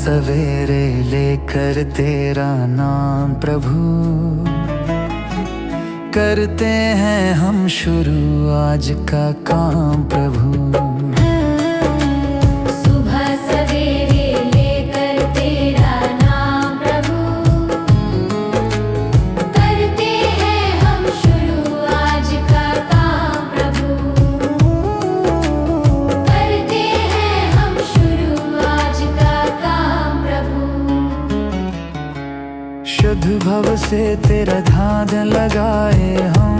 सवेरे लेकर तेरा नाम प्रभु, करते हैं हम शुरू आज का काम प्रभु। सुबह सवेरे लेकर तेरा नाम प्रभु, करते हैं हम शुरू आज का काम प्रभु, करते हैं हम शुरू आज का काम प्रभु। शुद्ध भव से तेरा ध्यान लगाए हम,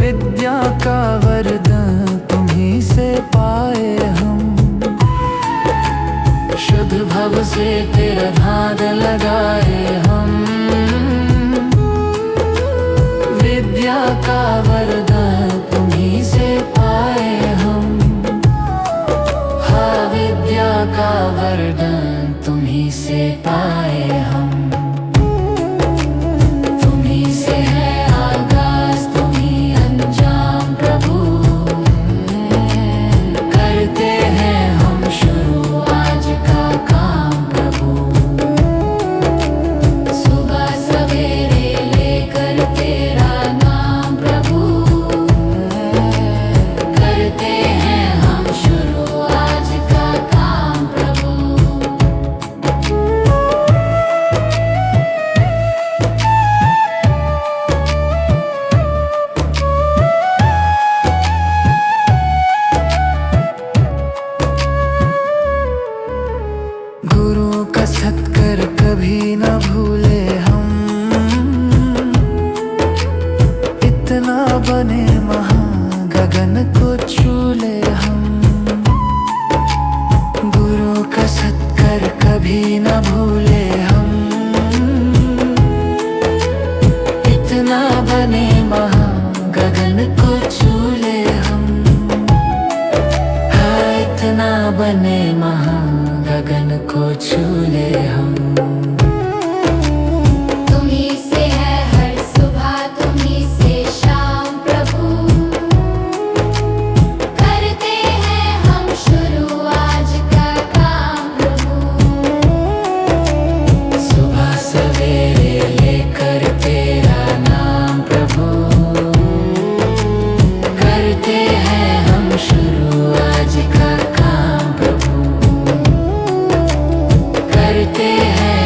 विद्या का वरदान तुम्हीं से पाए हम। शुद्ध भव से तेरा ध्यान लगाए हम, विद्या का वरदान तुम्हीं से पाए हम। हाँ, विद्या का वरदान तुम्हीं से पाए हम। तुम्हीं से है आगाज, तुम्हीं अंजाम प्रभु, करते हैं हम शुरू आज का काम प्रभु। सुबह सवेरे लेकर तेरा नाम प्रभु, करते हैं हम शुरू आज का काम प्रभु। गुरु का सत्कर कभी न भूले हम, इतना बने महान गगन को छू ले हम। गुरु का सत्कर कभी न भूले हम, इतना बने महान गगन को छू ले हम। हाँ, इतना बने महान गगन को छू ले हम। तुम्हीं से है हर सुबह, तुम्हीं से शाम प्रभु, करते हैं हम शुरू आज का काम प्रभु। सुबह सवेरे लेकर तेरा नाम प्रभु, करते हैं हम शुरू आज का काम प्रभु, करते हैं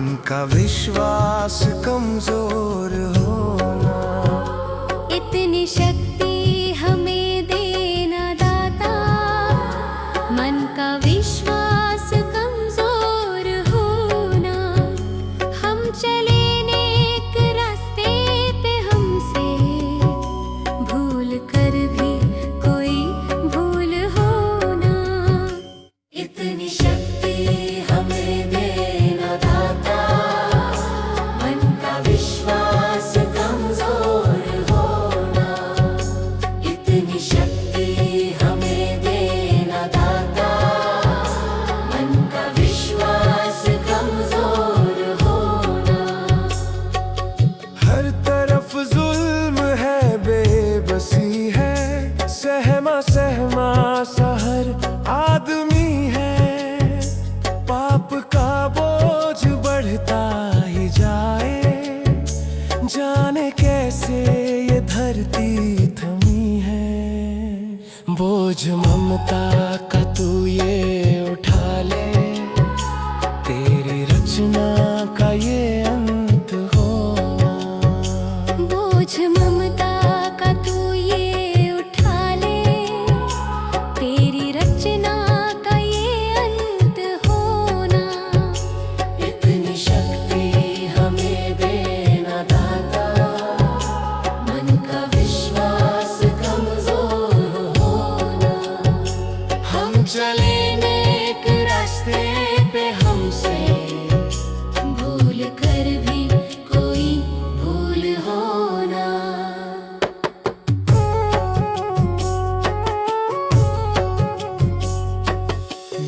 मन का विश्वास कमजोर होना। इतनी शक्ति हमें देना दाता, मन का विश्वास कमजोर होना। हम चले नेक रास्ते पे, हमसे भूल कर भी कोई भूल होना। इतनी शक्ति हमें देना दाता, मन का विश्वास कमजोर होना। इतनी शक्ति हमें देना दाता, मन का विश्वास कमजोर होना। हर तरफ जुल्म है, बेबसी है, सहमा सहमा सा हर आदमी है। पाप का बोझ बढ़ता ही जाए, जाने कैसे ये धरती थमी है। बोझ ममता का तू ये उठा ले, तेरी रचना का ये अंत होना। बोझ ममता का तू ये उठा ले, तेरी रचना का ये अंत होना। इतनी शक्ति हमें देना दाता, मन का विश्वास कमजोर होना। हम चले नेक रास्ते पे, हमसे भूल कर भी कोई भूल होना।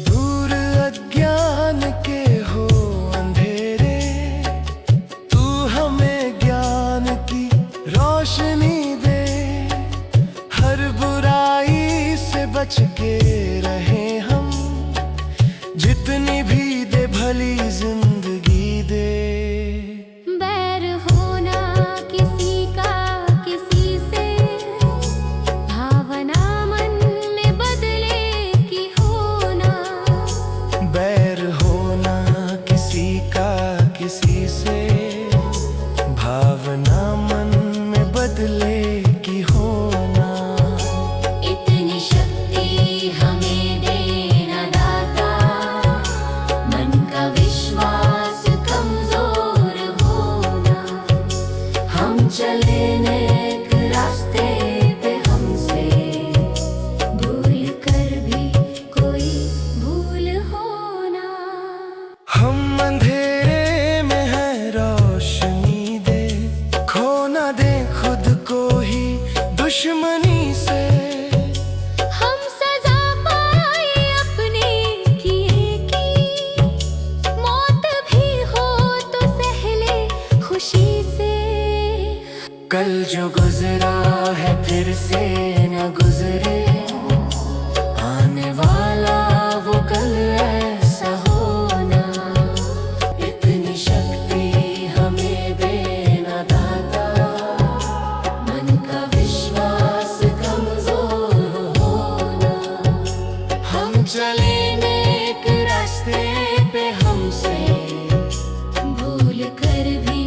दूर अज्ञान के हो अंधेरे, तू हमें ज्ञान की रोशनी दे। हर बुराई से बच के रहे हम, जितनी भी दे भली जिंदगी दे। बैर होना किसी का किसी से, भावना मन में बदले की होना। बैर होना किसी का किसी से, भावना मन में बदले की होना। इतनी शक्ति हमें देना दाता, मन का विश्वास कमजोर होना। हम चले नेक रास्ते पे, हमसे भूल कर भी कोई भूल होना। हम अंधेरे में है, रोशनी दे। खो ना दे खुद को ही दुश्मनी से। हम सजा पाए अपने किए की, मौत भी हो तो सह ले खुशी से। कल जो गुजरा है फिर से न गुजरे, आने वाला वो कल ऐसा होना। इतनी शक्ति हमें देना दाता, मन का विश्वास कमजोर होना। हम चले नेक रास्ते पे, हमसे भूल कर भी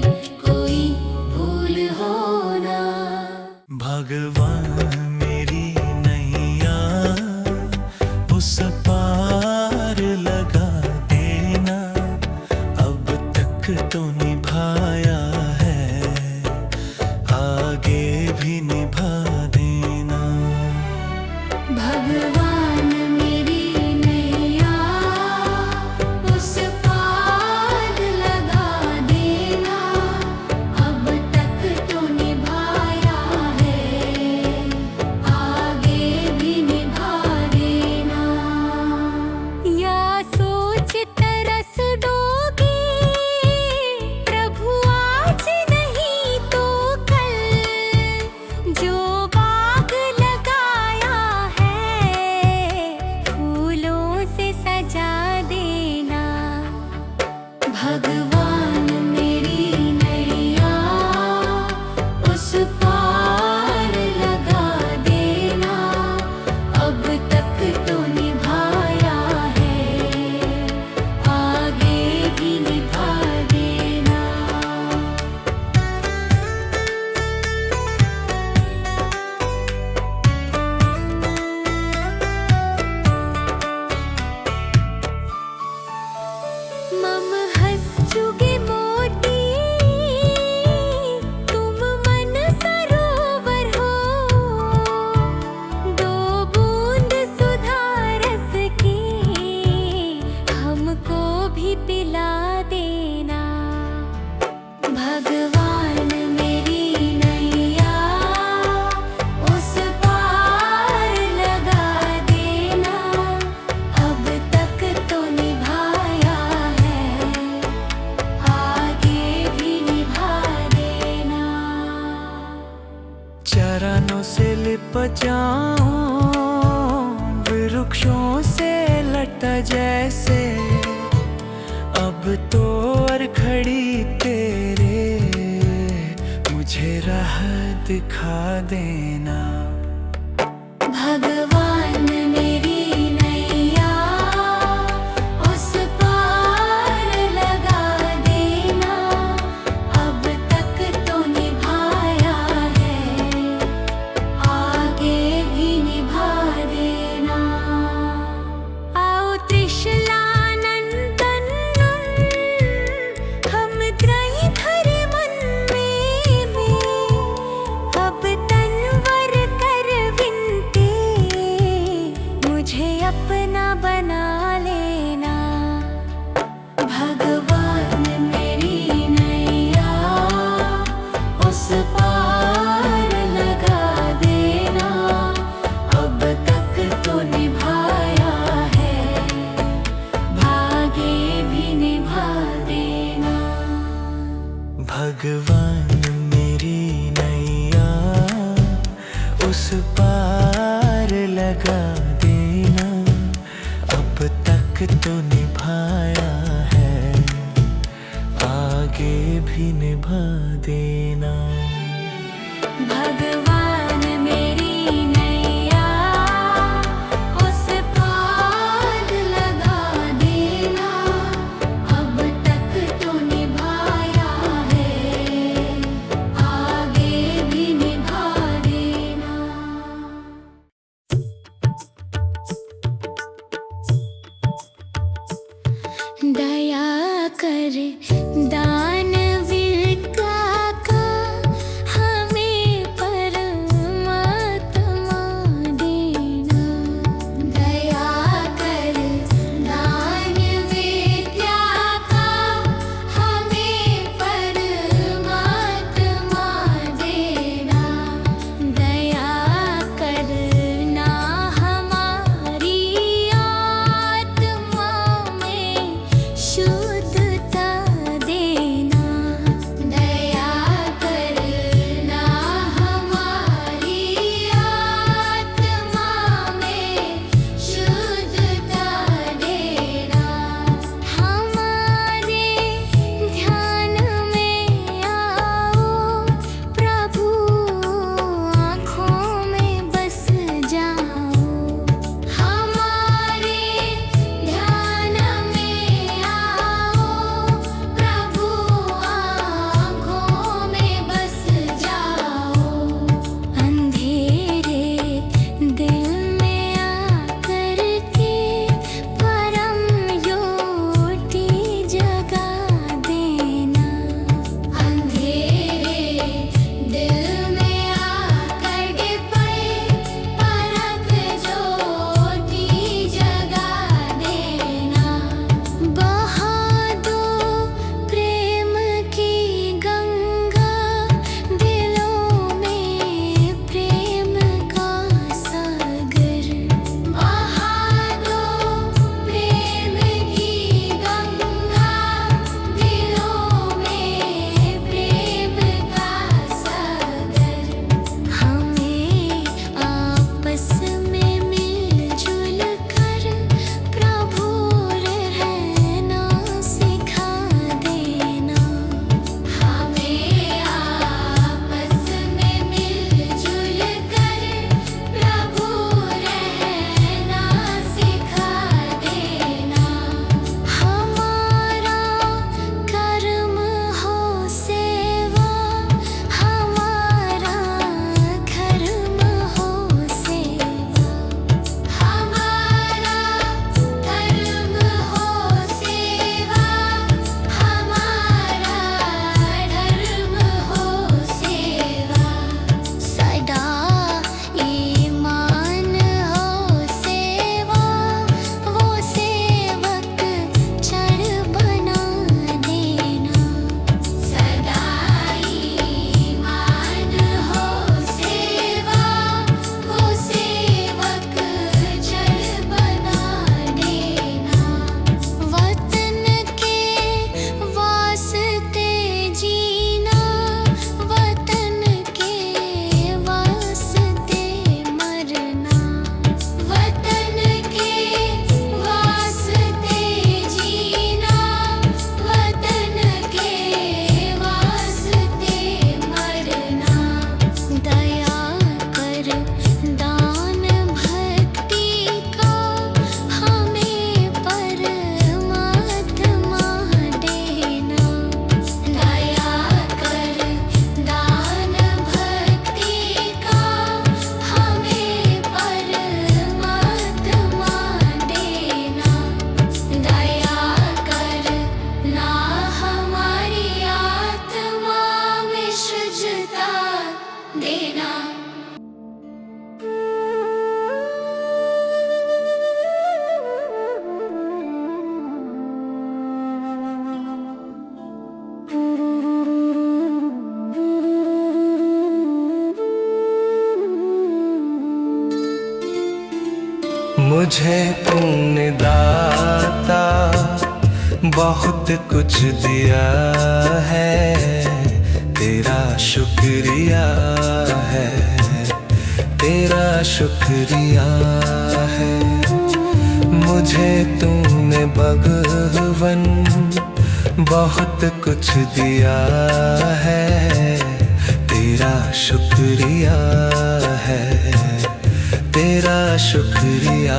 कोई भूल होना। भगवान मेरी नैया उस पार लगा देना। अब तक तो निभाया है, आगे भी निभा देना। भगवान मेरी नैया उस पार लगा देना। अब तक तो निभाया है, था जैसे, अब तो और खड़ी तेरे, मुझे राह दिखा देना। भगवान मेरी नैया उस पार लगा देना, अब तक तो निभाया है, आगे भी निभा देना। आओ त्रिशलानंदन हम त्रयधर मन में, अब तनवर कर विनते, मुझे अपना बना लेना। भगवान मेरी नैया उस पार लगा देना, अब तक तो निभाया है, भागे भी निभा देना। भगवान मेरी नैया उस पार लगा देना, अब तक तो निभाया है, आगे भी निभा देना। भगवान मेरी नैया उस पार लगा देना, अब तक तो निभाया है, आगे भी निभा देना। दया कर दानवीर का हमें परमात्मा देना। दया कर दानवीर का हमें परमात्मा देना। दया करना हमारी आत्मा में शुद्धता देना। मुझे तूने दाता बहुत कुछ दिया है, तेरा शुक्रिया है, तेरा शुक्रिया है। मुझे तूने भगवन बहुत कुछ दिया है, तेरा शुक्रिया है, तेरा शुक्रिया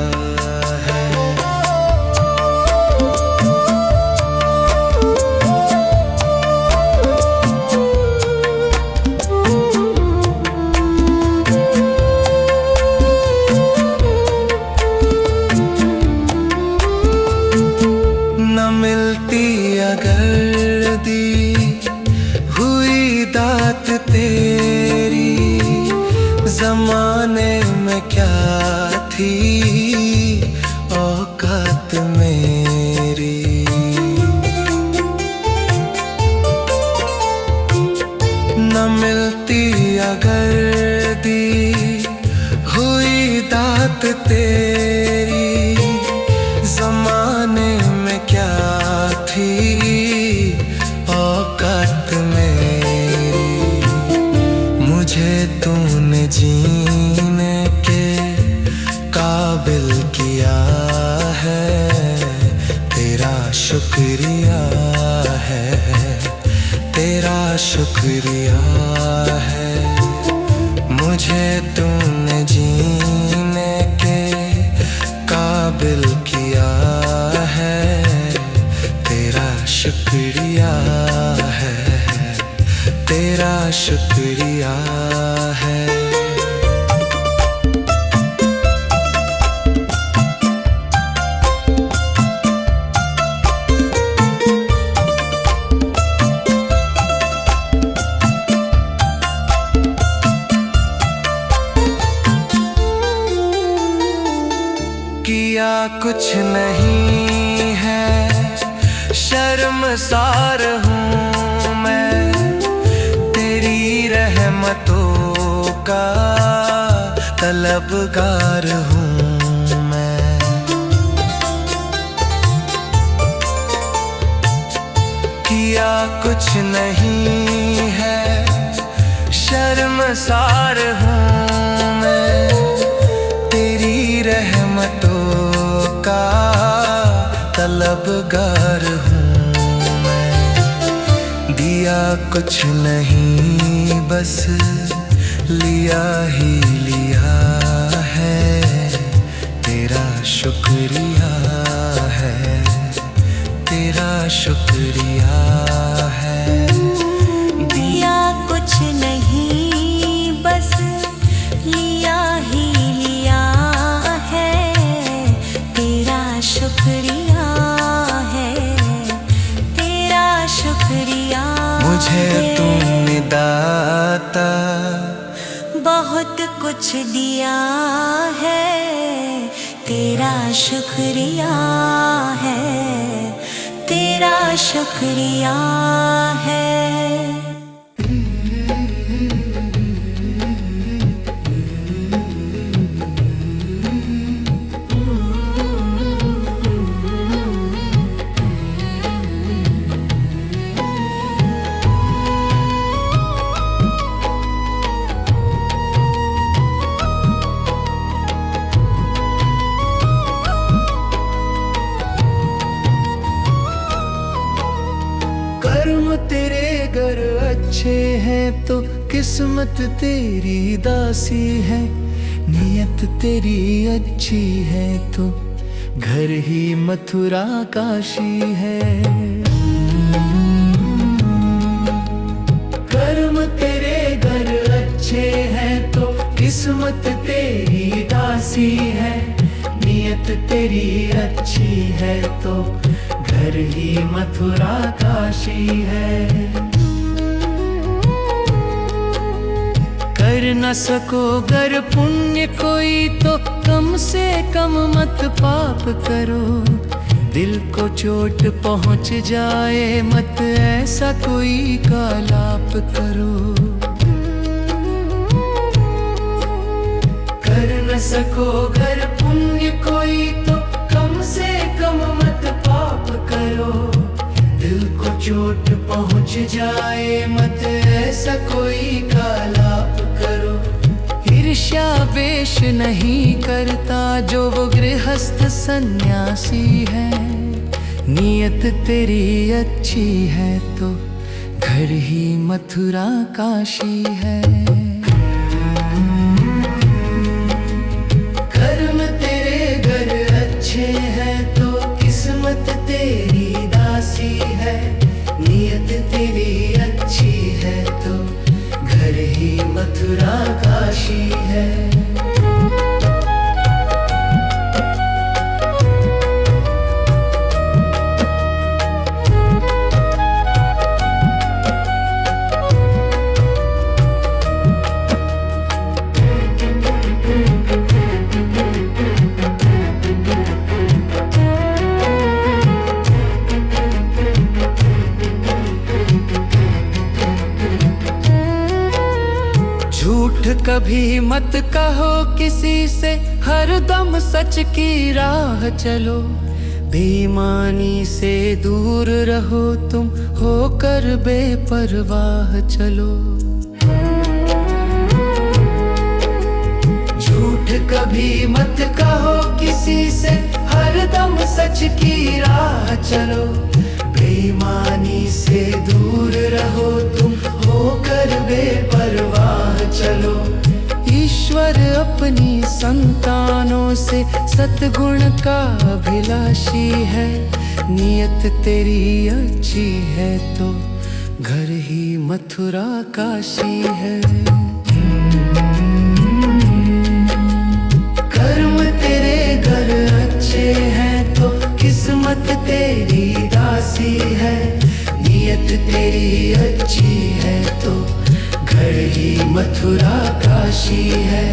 है। न मिलती अगर दी हुई दात तेरी, जमाने में क्या थी औकात मेरी। न मिलती अगर दी हुई दात तेरी, जमाने में क्या थी औकात मेरी। मुझे तूने जीने के काबिल किया है, तेरा शुक्रिया है, तेरा शुक्रिया है। मुझे तूने जीने के काबिल किया है, तेरा शुक्रिया है, तेरा शुक्रिया है। किया कुछ नहीं है, शर्मसार हूँ मैं, तेरी रहमतों का तलबगार हूँ मैं। किया कुछ नहीं है, शर्मसार हूँ मैं, तेरी रहमतों का तलबगार हूँ मैं। दिया कुछ नहीं बस लिया ही लिया है, तेरा शुक्रिया है, तेरा शुक्रिया है। दिया कुछ नहीं बस लिया ही लिया है, तेरा शुक्रिया है, तेरा शुक्रिया। मुझे तूने दाता बहुत कुछ दिया है, तेरा शुक्रिया है, तेरा शुक्रिया है। कर्म तेरे घर अच्छे हैं तो किस्मत तेरी दासी है, नियत तेरी अच्छी है तो घर ही मथुरा काशी है। कर्म तेरे घर अच्छे हैं तो किस्मत तेरी दासी है, नियत तेरी अच्छी है तो घर ही मथुरा काशी है। कर न सको गर पुण्य कोई तो कम से कम मत पाप करो, दिल को चोट पहुंच जाए मत ऐसा कोई कालाप करो। कर न सको अगर पुण्य कोई तो कम से कम मत पाप करो। दिल को चोट पहुंच जाए मत ऐसा कोई कालाप करो। ईर्ष्या वेश नहीं करता जो वो गृहस्थ सन्यासी है। नियत तेरी अच्छी है तो घर ही मथुरा काशी है। कर्म तेरे घर अच्छे हैं तो किस्मत तेरी दासी है। नियत तेरी अच्छी है तो घर ही मथुरा काशी है। झूठ कभी मत कहो किसी से, हरदम सच की राह चलो। बेईमानी से दूर रहो तुम, होकर बेपरवाह चलो। झूठ कभी मत कहो किसी से, हरदम सच की राह चलो। बेईमानी से दूर रहो तुम, होकर बेपरवाह चलो। ईश्वर अपनी संतानों से सद्गुण का अभिलाषी है। नियत तेरी अच्छी है तो घर ही मथुरा काशी है। कर्म तेरे घर अच्छे हैं तो किस्मत तेरी दासी है। नियत तेरी अच्छी है तो घर ही मथुरा काशी है।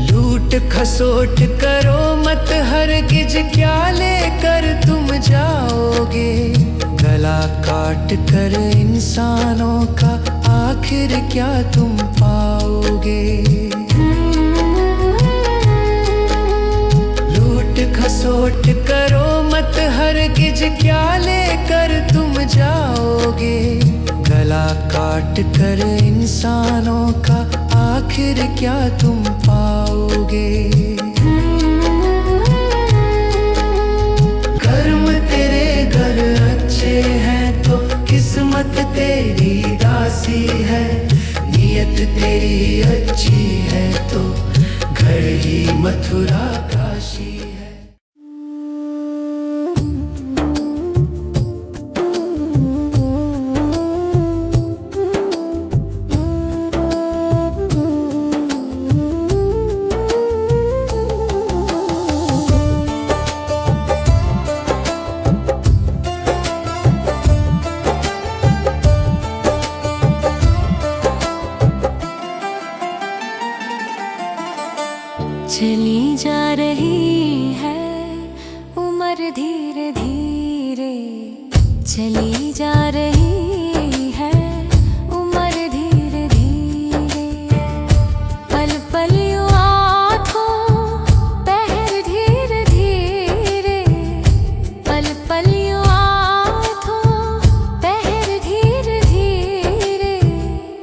लूट खसोट करो मत हरगिज, क्या लेकर तुम जाओगे। गला काट कर इंसानों का आखिर क्या तुम पाओगे। लूट खसोट करो मत हरगिज, क्या लेकर तुम जाओगे। गला काट कर इंसानों का आखिर क्या तुम पाओगे। कर्म तेरे घर अच्छे हैं तो किस्मत तेरी दासी है। नियत तेरी अच्छी है तो घर ही मथुरा काशी है। चली जा रही है उम्र धीरे धीरे, चली जा रही है उम्र धीरे धीरे। पल पल यूं आँखों पहर धीरे धीरे, पल पल यूं आँखों पहर धीरे धीरे।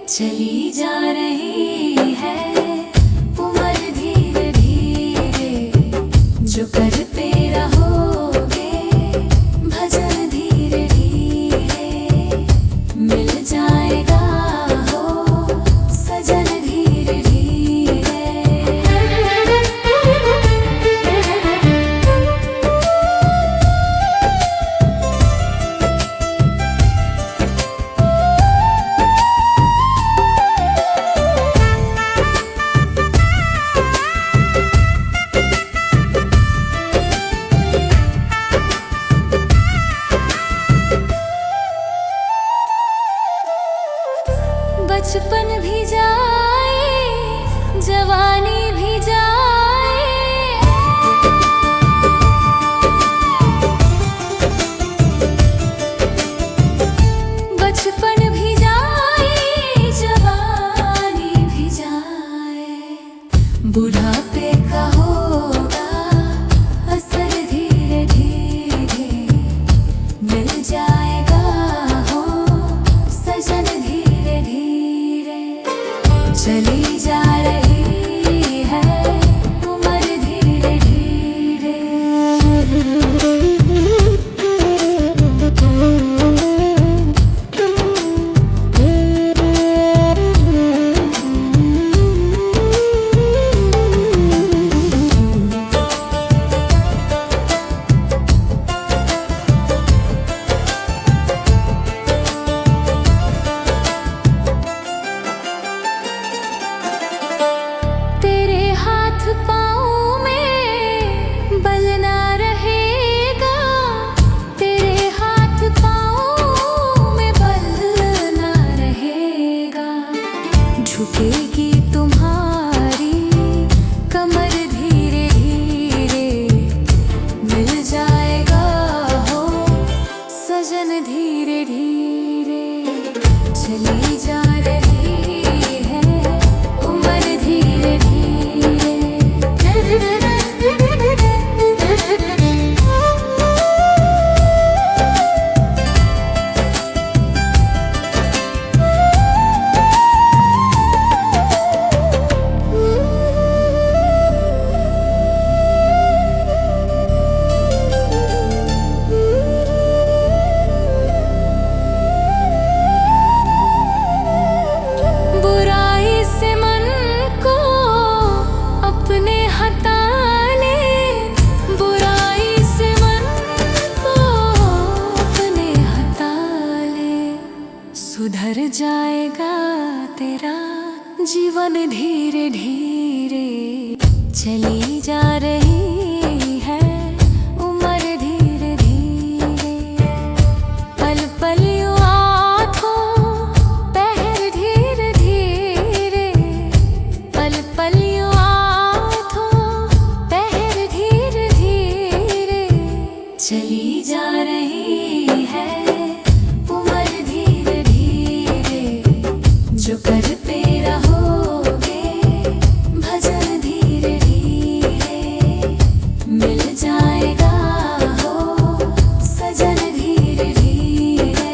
चली जा रही है जो करते रहोगे भजन धीरे धीरे। जाएगा तेरा जीवन धीरे धीरे। चली जा रही है उम्र धीरे धीरे। पल पल यूं आँखों पहर धीरे धीरे। पल पल यूं आँखों पहर धीरे धीरे। चली जा रही है उम्र धीरे धीरे। जो करते रहोगे भजन धीरे धीरे। मिल जाएगा हो सजन धीरे धीरे।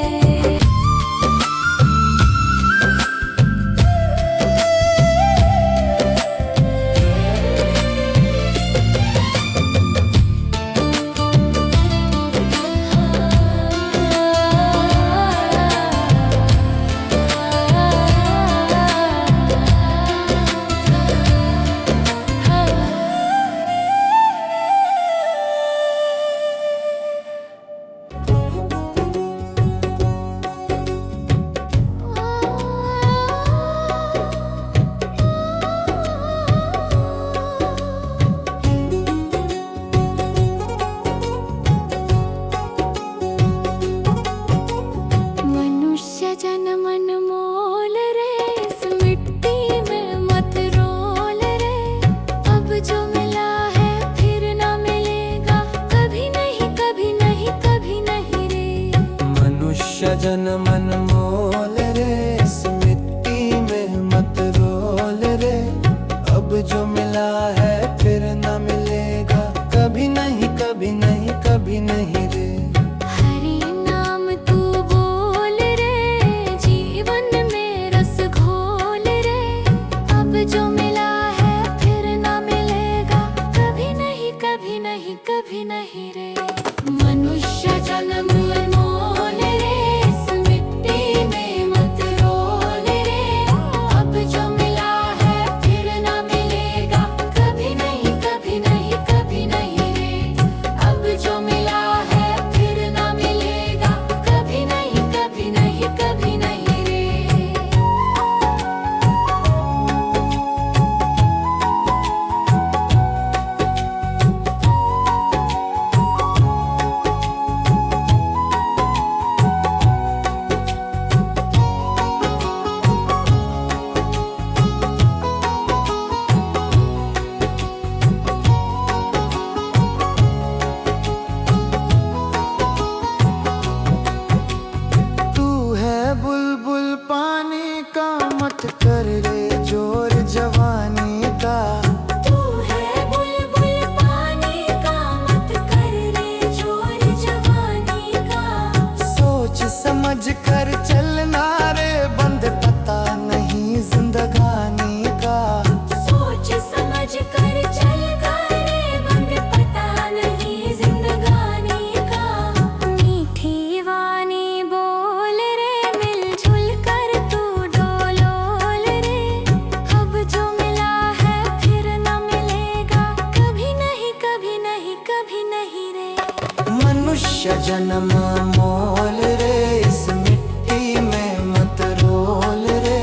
मनुष्य जन्म अनमोल रे। इस मिट्टी में मत रोल रे। अब जो मिला है फिर ना मिलेगा कभी नहीं कभी नहीं कभी नहीं रे। मनुष्य जन्म अनमोल रे। इस मिट्टी में मत रोल रे। अब जो मिला है फिर ना मिलेगा कभी नहीं कभी नहीं कभी नहीं रे। हरि नाम तू बोल रे। जीवन में रस घोल रे। अब जो मिला है फिर ना मिलेगा कभी नहीं कभी नहीं कभी नहीं रे। मनुष्य जन्म अनमोल रे। इस मिट्टी में मत रोल रे। अब जो मिला है फिर ना मिलेगा कभी नहीं कभी नहीं कभी नहीं रे। अब जो मिला है फिर ना मिलेगा कभी नहीं कभी नहीं कभी नहीं रे। तू है बुलबुल पानी का मत कर रे जोर जवानी का। तू है बुलबुल पानी का मत कर रे जोर जवानी का। सोच समझ कर चलना रे बंद पता नहीं जिंदगानी का। सोच समझ कर चल रे बंद पता नहीं जिंदगानी का। मीठी वाणी बोल रे मिलजुल कर तू डोलोल रे। अब जो मिला है फिर ना मिलेगा कभी नहीं कभी नहीं कभी नहीं रे। मनुष्य जन्म मोल रे। इस मिट्टी में मत रोल रे।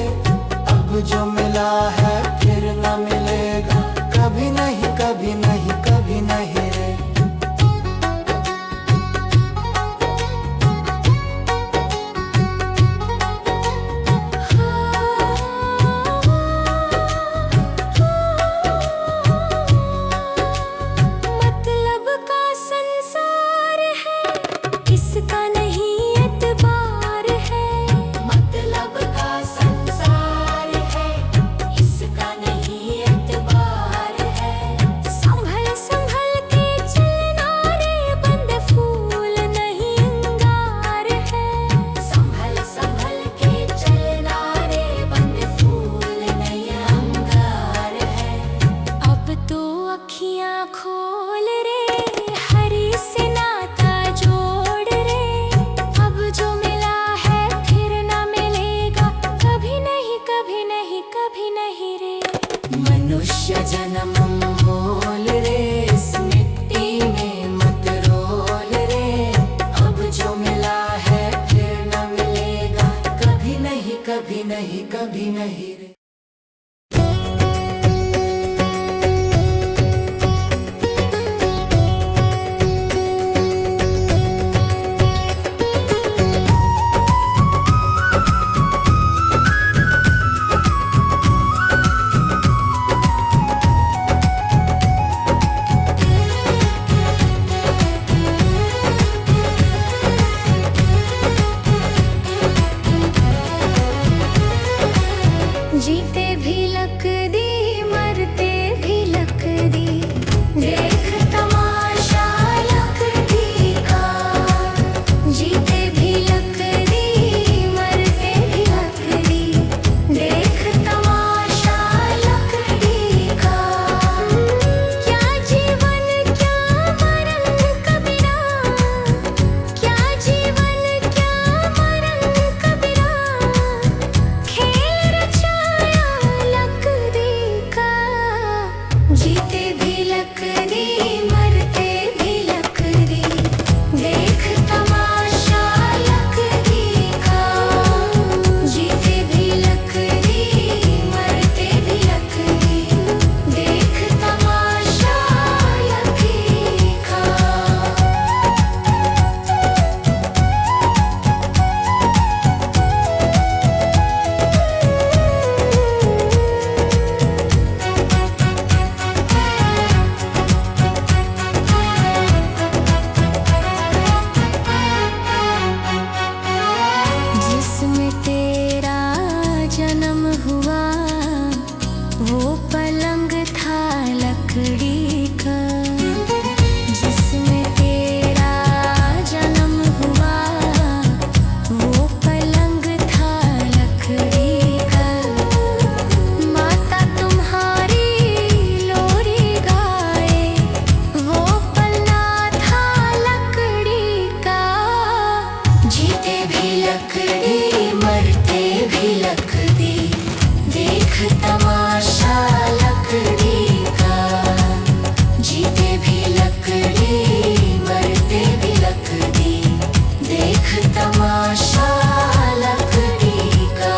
अब जो मिला है फिर ना मिलेगा कभी नहीं कभी नहीं कभी नहीं रे। मतलब का संसार है इसका नहीं ये नहीं रे। जीते भी लक दी, मरते भी लक दी, देख तमाशा लक दी का। जीते भी लक दी, मरते भी लक दी, देख तमाशा लक दी का। क्या जीवन क्या मरण कबीरा, क्या जीवन क्या मरण कबीरा, खेल रचाया लक दी का। जीते भी लक दी, मरते भी लक दी, देख तमाशा लक दी का। जीते भी लक दी, मरते भी लक दी, देख तमाशा लक दी का। जिसमें तेरा जन्म हुआ, वो पलंग था लकड़ी का। जिसमें तेरा जन्म हुआ, वो पलंग था लकड़ी का। माता तुम्हारी लोरी गाए, वो पलना था लकड़ी का। जीते भी लकड़ी, मरते भी लकड़ी, देख तमाशा लकड़ी का। जीते भी लकड़ी, मरते भी लकड़ी, देख तमाशा लकड़ी का।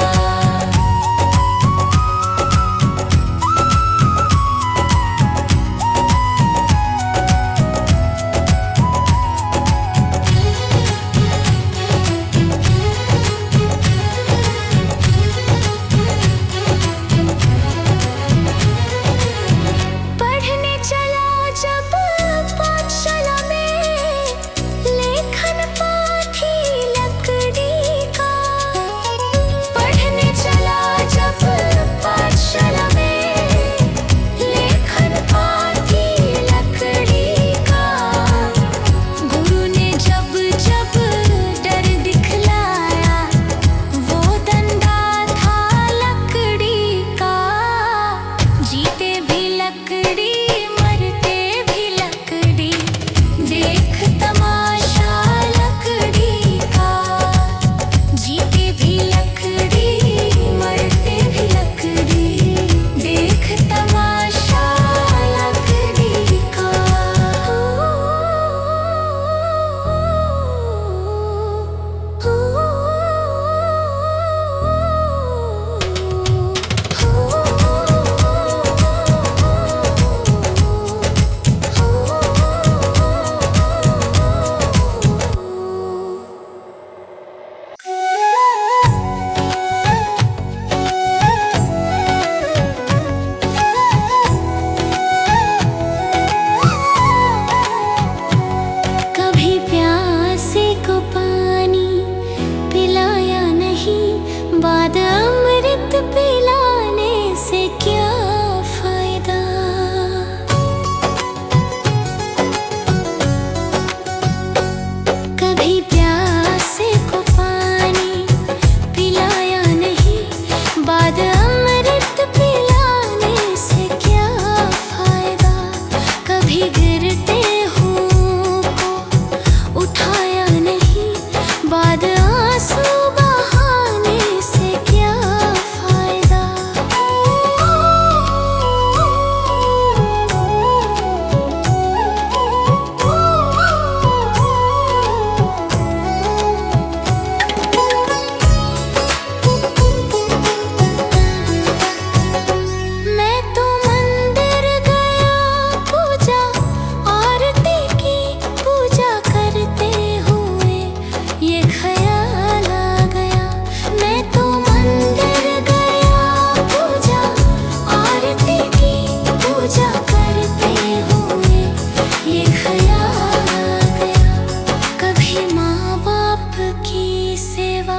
सेवा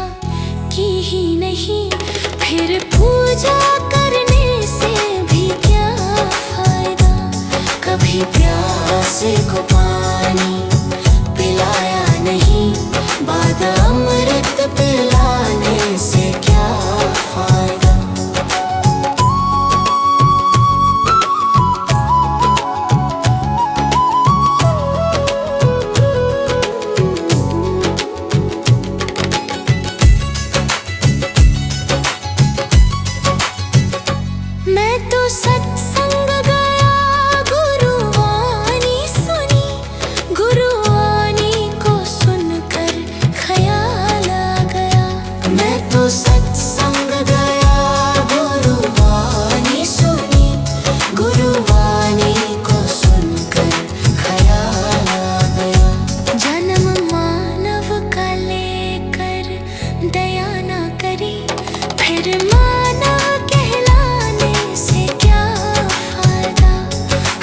की ही नहीं, फिर पूजा करने से भी क्या फायदा। कभी प्यासे को पानी पिलाया नहीं, बाद अमृत पिलाने से क्या फायदा। मैं तो सत्संग गया, गुरुवाणी सुनी, गुरुवाणी को सुनकर ख्याल आ गया। मैं तो सत्संग गया, गुरुवाणी सुनी, गुरुवाणी को सुनकर ख्याल आ गया। जन्म मानव का लेकर दया ना करी, फिर मानव कहलाने से क्या फायदा।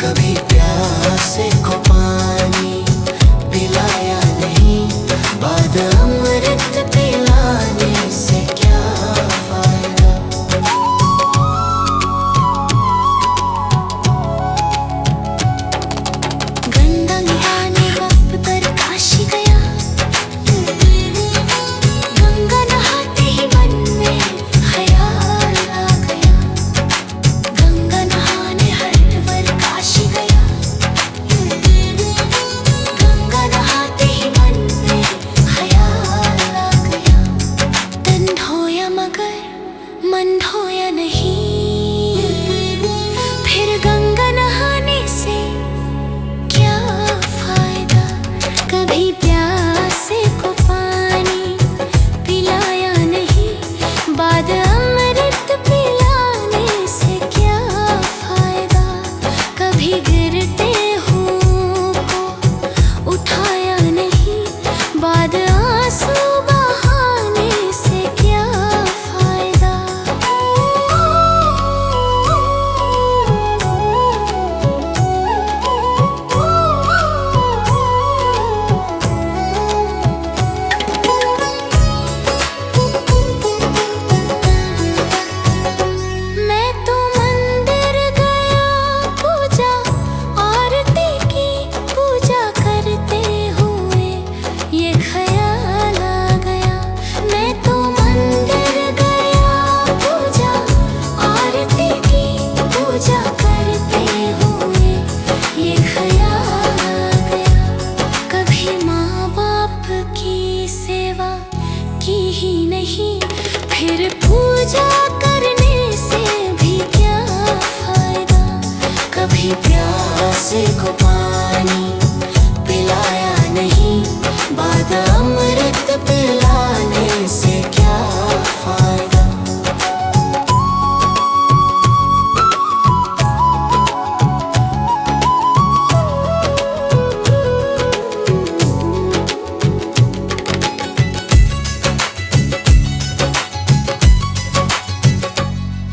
कभी प्यासे को पानी पिलाया नहीं, बाद अमृत पिलाने से क्या फायदा। गंगा नहाने वक्त पर काशी गया, गंगा नहाते ही मन में ख्याल आ गया। गंगा नहाने हरिद्वार काशी गया, गंगा नहाते ही मन में ख्याल आ गया। तन धोया मगर मन धोया नहीं, फिर गंगा नहाने से क्या फायदा। कभी प्यासे को पानी पिलाया नहीं, बाद अमृत पिलाने से क्या फायदा। कभी गिरते हुओं को उठाया नहीं, बाद आंसू बहाने से क्या फायदा। मैं तो मंदिर गया, पूजा आरती की, पूजा करते हुए ये ख्याल आ गया। मैं तो मंदिर गया, पूजा आरती की, पूजा करते हुए ये ख्याल आ गया। कभी माँ बाप की सेवा की ही नहीं, फिर पूजा करने से भी क्या फायदा। कभी प्यासे को पानी पिलाया नहीं, बाद अमृत पिलाने से क्या फायदा।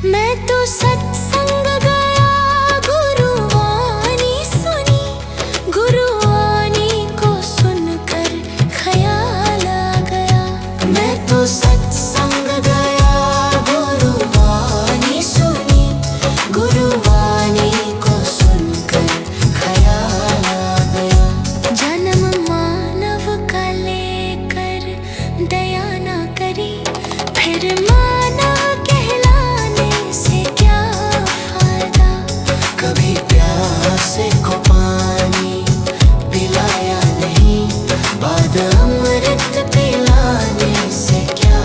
मैं तो सत्संग गया, गुरुवाणी सुनी, गुरुवाणी को सुनकर ख्याल आ गया। मैं तो सत्संग गया, गुरुवाणी सुनी, गुरुवाणी को सुनकर ख्याल आ गया। जन्म मानव का लेकर दया ना करी, फिर मानव कहलाने से क्या फायदा। कभी प्यासे को पानी पिलाया नहीं, बाद अमृत पिलाने से क्या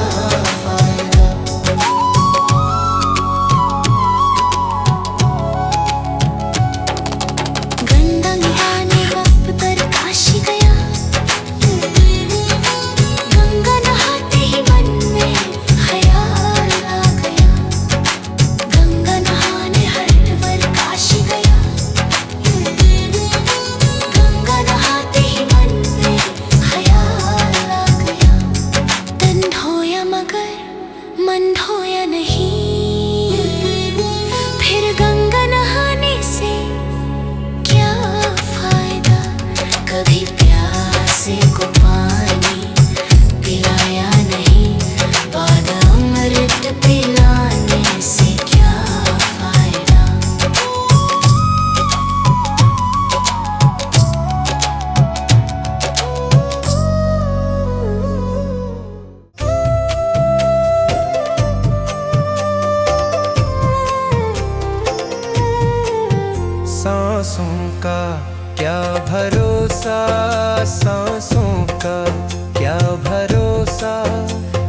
क्या भरोसा,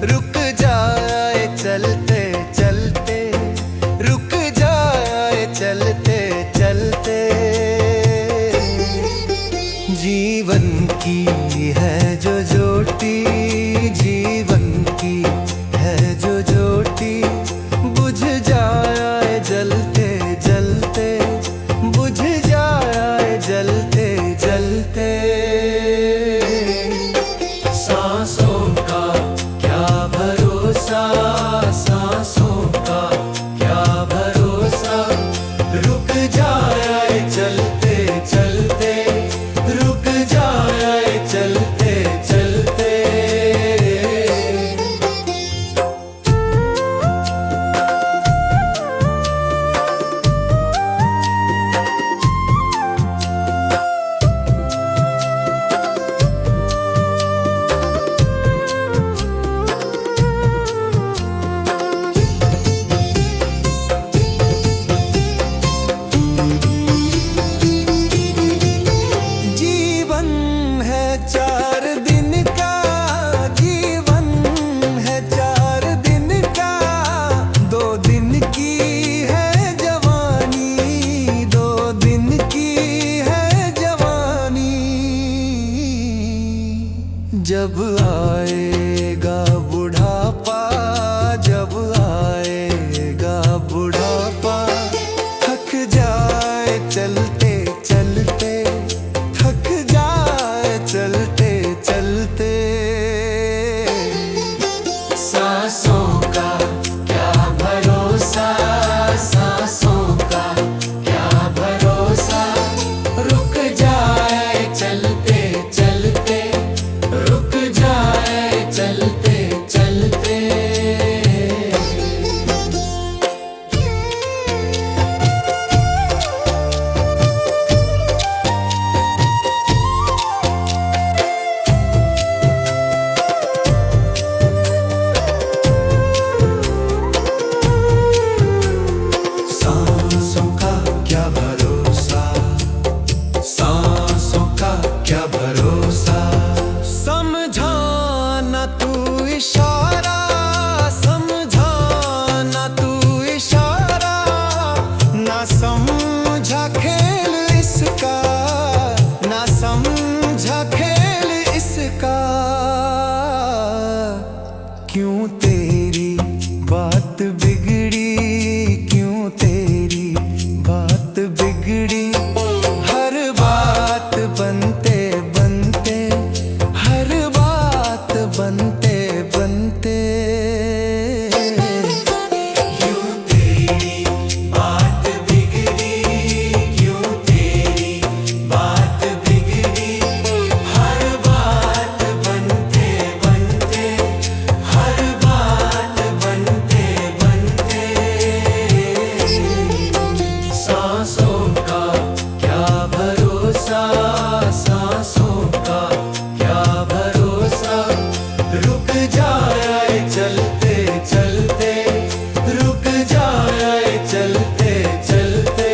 रुक जाए चलते चलते, रुक जाए चलते चलते। जीवन की है जो ज्योति, जीवन की है जो ज्योति, बुझ जाए जलते जलते, बुझ जाए जलते जलते। सांसों का क्या भरोसा, सांसों का क्या भरोसा, रुक जाए चलते चलते, रुक जाए चलते चलते। जीवन है 4 दिन का, जीवन है 4 दिन का, 2 दिन की है जवानी, 2 दिन की है जवानी। जब आएगा बुढ़ापा, जब आएगा बुढ़ापा, थक जाए चलते चलते, थक जाए चलते चलते। सांसों का क्या भरोसा, सांसों का क्या भरोसा, रुक जाए चलते चलते, रुक जाए चलते चलते। सांसों का क्या भरोसा, सांसों का क्या भरोसा, समझाना तू इशारा, समझाना तू इशारा, ना समझा खेल इसका, ना समझा खेल इसका। क्यों तेरी बात बिगड़ी, क्यों तेरी बात बिगड़ी, हर बात बनते बनते, हर बात बनते बनते। क्यों तेरी बात बिगड़ी, क्यों तेरी बात बिगड़ी, हर बात बनते बनते, हर बात बनते बनते। सांसों का क्या भरोसा, सांसों का क्या भरोसा, रुक जाए चलते चलते, रुक जाए चलते चलते।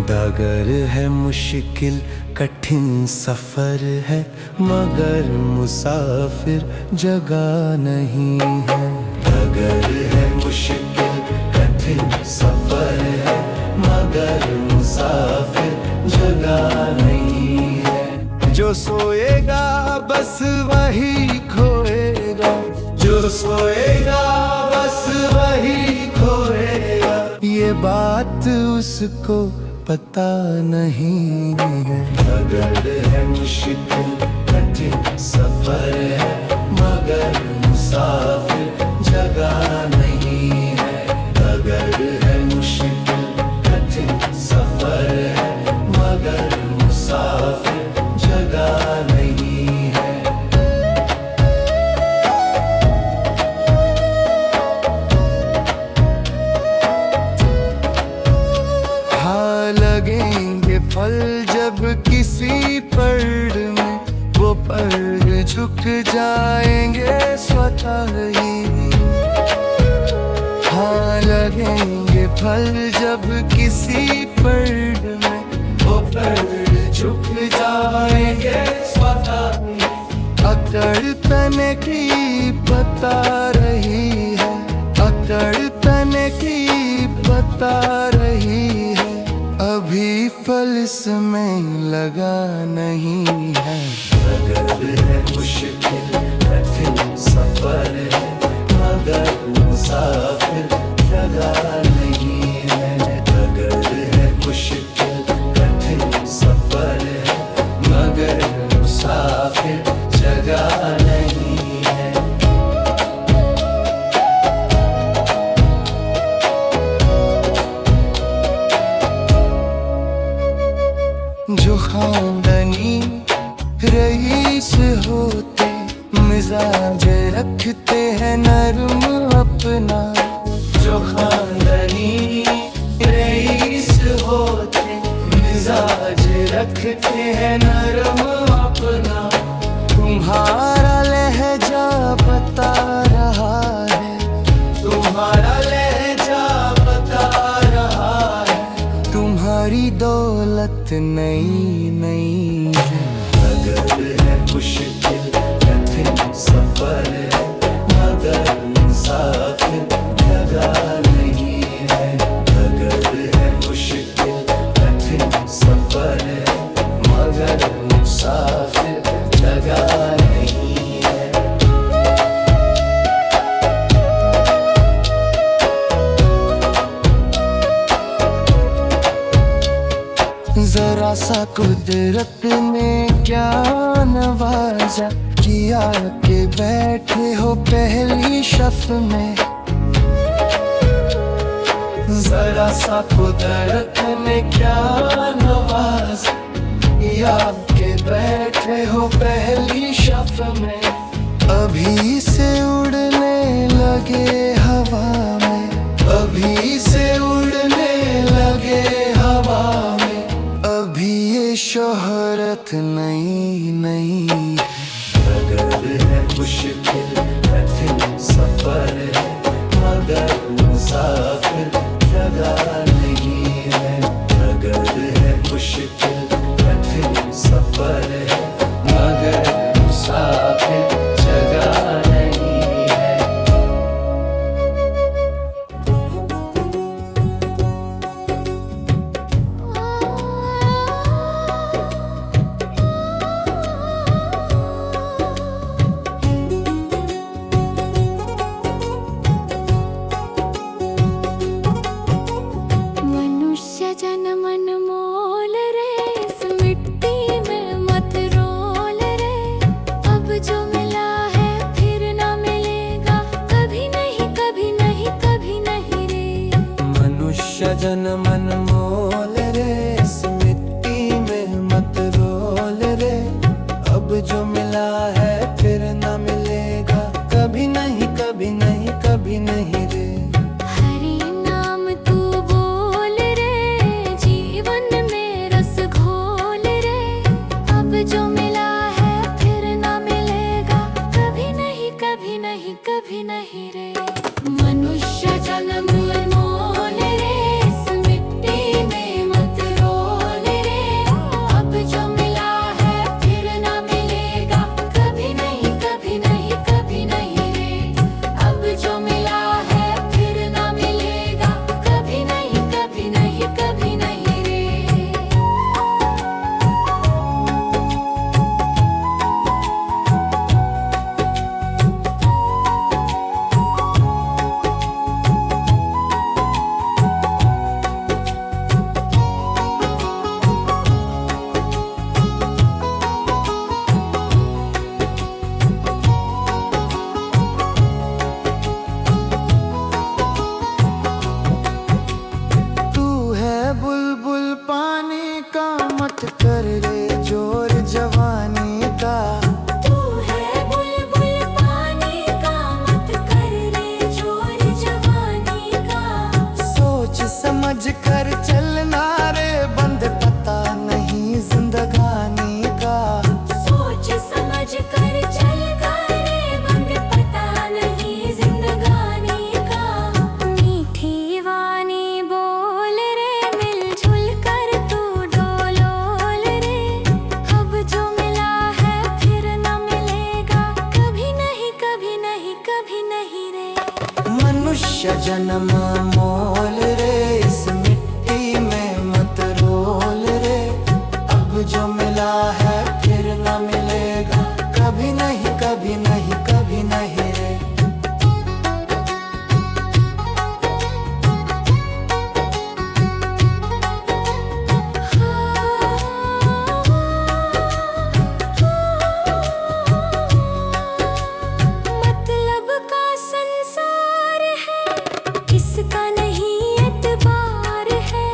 डगर है मुश्किल कठिन सफर है, मगर मुसाफिर जगह नहीं है। डगर है मुश्किल कठिन सफर है, मगर मुसाफिर जगह नहीं है। जो सोएगा बस वही खोएगा, जो सोएगा बस वही खोएगा, ये बात उसको पता नहीं है। डगर है मुश्किल कठिन सफर है, मगर मुसाफिर जगह नहीं है। डगर है मुश्किल कठिन सफर है, मगर मुसाफिर जगह नहीं है। फल जब किसी पेड़ में, वो पेड़ झुक जाएंगे स्वतः ही। हाँ, लगेंगे फल जब किसी पेड़ में, वो पेड़ झुक जाएंगे स्वतः ही। अकड़ तने की बता रही है, अकड़ तने की बता रही है, अभी फल इसमें लगा नहीं है। अगर है मुश्किल कठिन सफर है, मगर मुसाफिर लगा नहीं है। अगर है मुश्किल कठिन सफर है, मगर मुसाफिर जगह नहीं है। जो खानदानी रईस होते, मिजाज रखते हैं नरम अपना। जो खानदानी रईस होते, मिजाज रखते हैं नरम अपना। तुम्हारा लहजा बता रहा है, तुम्हारा लहजा बता रहा है, तुम्हारी दौलत नई नई है। अगर है मुश्किल कठिन सफर है, मगर मुसाफिर जगह नहीं है। अगर है मुश्किल कठिन सफर है, मगर मुसाफिर जगह नहीं है। जरा सा कुदरत ने क्या नवाजा, किया के बैठे हो पहली शफ में। जरा सा कुदरत ने क्या नवाजा, किया के बैठे हो पहली शफ में। अभी से उड़ने लगे हवा में, अभी से उड़ने लगे हवा में, अभी ये शोहरत नई नई है। अगर है मुश्किल कठिन सफर है, मगर मुसाफिर जगह नहीं है। अगर है मुश्किल कठिन सफर है, मगर मुसाफिर जगह नहीं है। मनुष्य जन्म अनमोल रे, इस मिट्टी में मत रोल रे। अब जो मिला है फिर ना मिलेगा, कभी नहीं कभी नहीं कभी नहीं रे। मनुष्य जन्म अनमोल रे, इस मिट्टी में मत रोल रे। अब जो मिला है फिर ना मिलेगा, कभी नहीं कभी नहीं कभी नहीं रे। हरि नाम तू बोल रे, जीवन में रस घोल रे। अब जो मिला है फिर ना मिलेगा, कभी नहीं कभी नहीं कभी नहीं रे। मनुष्य जन्म अनमोल रे, इस मिट्टी में मत रोल रे। अब जो मिला है फिर ना मिलेगा, कभी नहीं कभी नहीं कभी नहीं रे। अब जो मिला है फिर ना मिलेगा, कभी नहीं कभी नहीं कभी नहीं रे। तू है बुलबुल पानी का, मत कर रे जोर जवानी का। तू है बुलबुल पानी का, मत कर रे जोर जवानी का। सोच समझ कर चलना रे, बंद पता नहीं जन्म मोल रे, इस मिट्टी में मत रोल रे। अब जो मिला है फिर न मिलेगा, कभी नहीं कभी नहीं कभी नहीं रे। मतलब का संसार है, इसका नहीं एतबार है।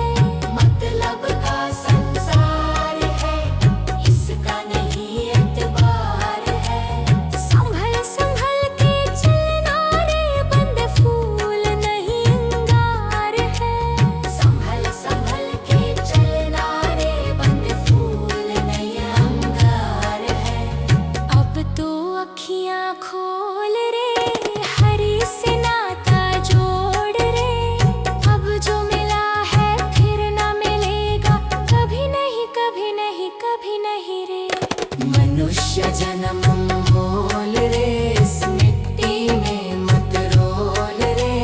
मतलब का संसार है, इसका नहीं एतबार है। संभल संभल के चलना रे, बंद फूल नहीं अंगार है। संभल संभल के चलना रे, बंद फूल नहीं अंगार है। अब तो अखियां खोल रे, हरी से नाता जोड़ रे। अब जो मिला है फिर ना मिलेगा, कभी नहीं कभी नहीं कभी नहीं रे। मनुष्य जन्म मोल रे, इस मिट्टी में मत रोल रे।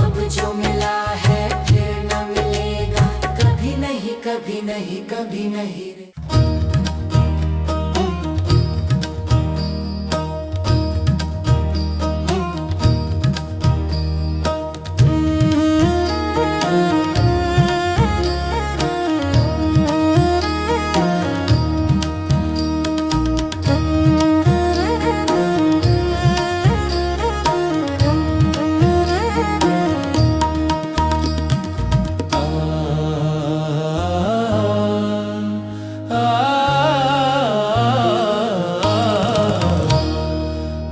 अब जो मिला है फिर न मिलेगा, कभी नहीं कभी नहीं कभी नहीं रे।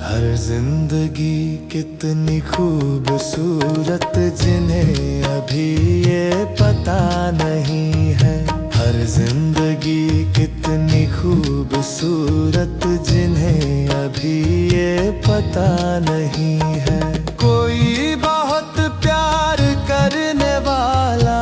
हर जिंदगी कितनी खूबसूरत, जिन्हें अभी ये पता नहीं है। हर जिंदगी कितनी खूबसूरत, जिन्हें अभी ये पता नहीं है। कोई बहुत प्यार करने वाला,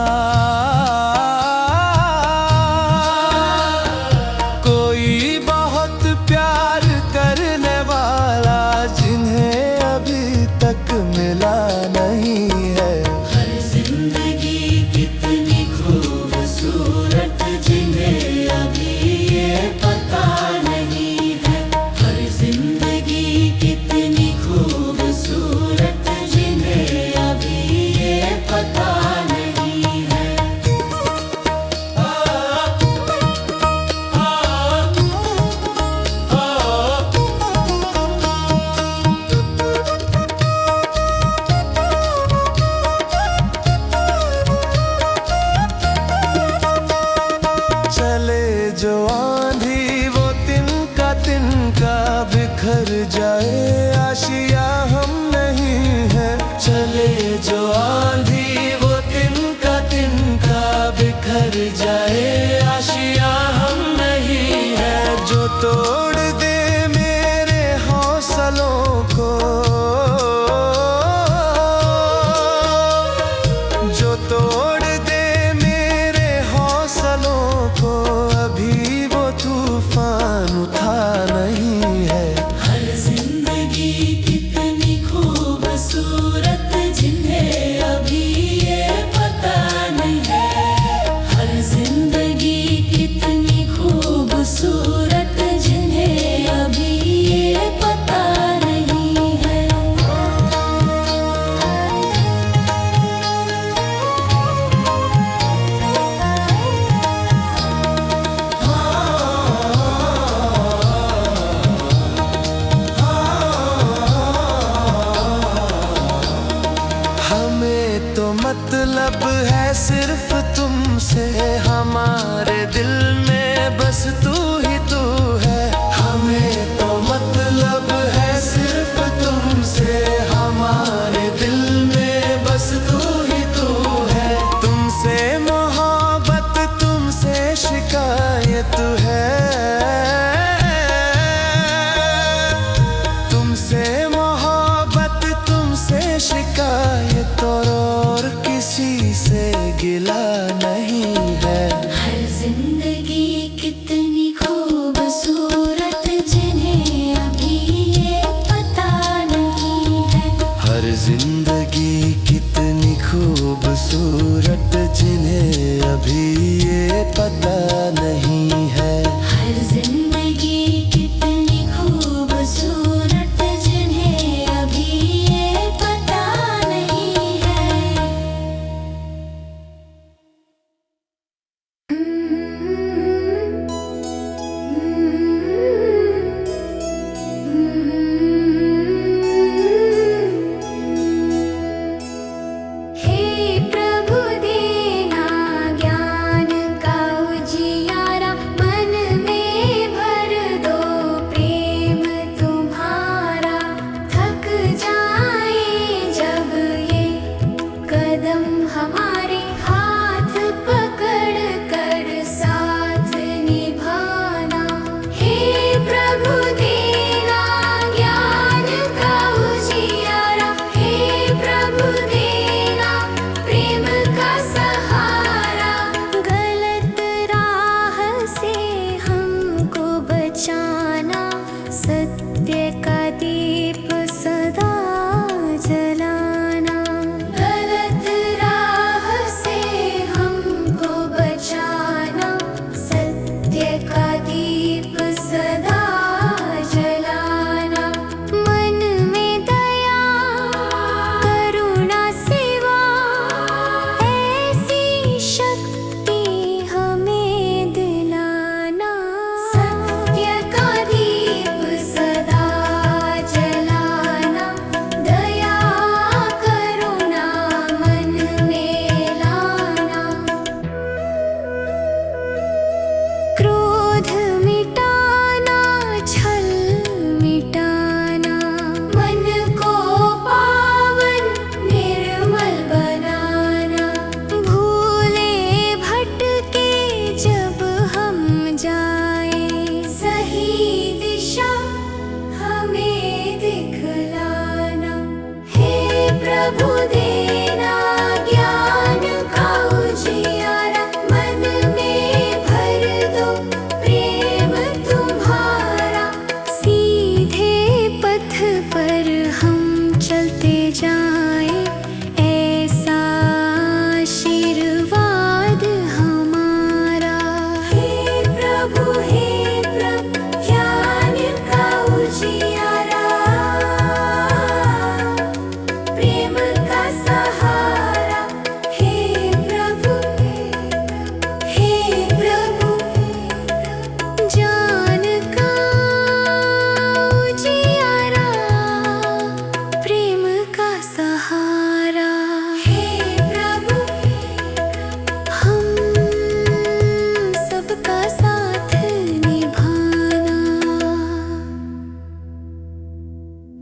कोई बहुत प्यार करने वाला, जिन्हें अभी तक मिला नहीं है। हर जिंदगी कितनी खूबसूरत, जिन्हें अभी ये पता नहीं है। हर जिंदगी कितनी खूबसूरत, जिन्हें अभी ये पता नहीं है। चले जो आंधी वो तिनका बिखर जाए, आशिया हम नहीं है। चले जो आंधी वो तिनका बिखर जाए, आशिया हम नहीं है। जो तोड़ दे मेरे हौसलों को, जो तोड़ दे मेरे हौसलों को, अभी वो तूफान उठा नहीं है। हर जिंदगी कितनी खूबसूरत, जिन्हें अभी ये पता नहीं है। हर जिंदगी कितनी खूबसूरत, जिन्हें अभी ये पता नहीं है। हमें तो मतलब है सिर्फ तुमसे, हमारे दिल में बस तू ही तू है। हमें तो मतलब है सिर्फ तुमसे, हमारे दिल में बस तू ही तू है। तुमसे मोहब्बत, तुमसे शिकायत है। तुमसे मोहब्बत, तुमसे शिकायत, और किसी से गिला नहीं है। हर जिंदगी कितनी खूबसूरत, खूबसूरत जिन्हें अभी ये पता नहीं है। हर जिंदगी